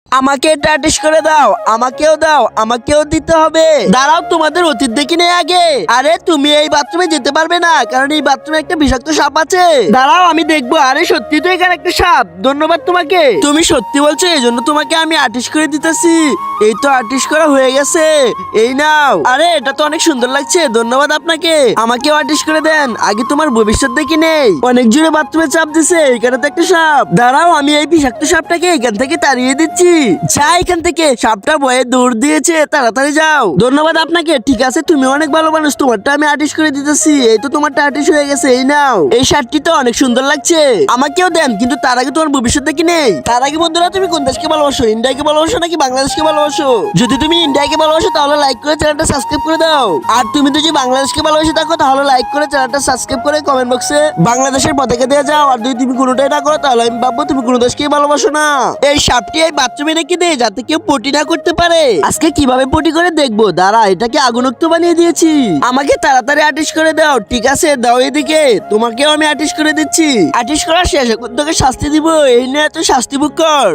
আমাকে এটা আর্টিস্ট করে দাও, আমাকেও দাও, আমাকেও দিতে হবে। দাঁড়াও, তোমাদের অতীত দেখি নেই আগে। আরে তুমি এই বাথরুমে যেতে পারবে না, কারণ এই বাথরুমে একটা বিষাক্ত সাপ আছে। দাঁড়াও আমি দেখবো। আরে সত্যি তো এখানে একটা সাপ। ধন্যবাদ তোমাকে। তুমি সত্যি বলছো, এই জন্য তোমাকে আমি আর্টিস্ট করে দিতেছি। এই তো আর্টিস্ট করা হয়ে গেছে। এই নাও। আরে এটা তো অনেক সুন্দর লাগছে, ধন্যবাদ আপনাকে। আমাকেও আর্টিস্ট করে দেন, আগে তোমার ভবিষ্যৎ দেখি নেই। অনেক জোরে বাথরুমে চাপ দিছে, এখানে তো একটা সাপ। দাঁড়াও, আমি এই বিষাক্ত সাপটাকে এখান থেকে তাড়িয়ে দিচ্ছি। যা এখান থেকে, সাপটা ভয়ে দৌড় দিয়েছে, তাড়াতাড়ি যাও। ধন্যবাদ আপনাকে। ঠিক আছে, তুমি অনেক ভালো মানুষ, তোমারটা আমি আর্টিস্ট করে দিতেছি। এই তো তোমারটা আর্টিস্ট হয়ে গেছে। এই নাও। এই শার্টটি তো অনেক সুন্দর লাগছে, আমাকেও দেন, কিন্তু তার আগে তোমার ভবিষ্যৎ দেখি নেই। তার আগে বন্ধুরা, তুমি কোন দেশকে ভালোবাসো? ইন্ডিয়াকে ভালোবাসো নাকি বাংলাদেশকে ভালোবাসো? যদি তুমি ইন্ডিয়াকে ভালোবাসো তাহলে লাইক করে চ্যানেলটা সাবস্ক্রাইব করে দাও। আর তুমি যদি বাংলাদেশকে ভালোবাসো থাকো তাহলে লাইক করে চ্যানেলটা সাবস্ক্রাইব করে কমেন্ট বক্সে বাংলাদেশের পতাকা দিয়ে যাও। আর যদি তুমি কোনোটাই না করো তাহলে আমি ভাববো তুমি কোনো দেশকেই ভালোবাসো না। এই সাপটি এই বাথরুমে রেখে দে, যাতে কেউ পটি না করতে পারে। আজকে কিভাবে পটি করে দেখবো। দাঁড়া, এটাকে আগুনক্ত বানিয়ে দিয়েছি। আমাকে তাড়াতাড়ি আর্টিস্ট করে দাও। ঠিক আছে, দাও এদিকে। তোমাকেও আমি আর্টিস্ট করে দিচ্ছি। আর্টিস্ট করা শেষ, এখন তোকে শাস্তি দিব। এই নিয়ে এত শাস্তি বুক কর।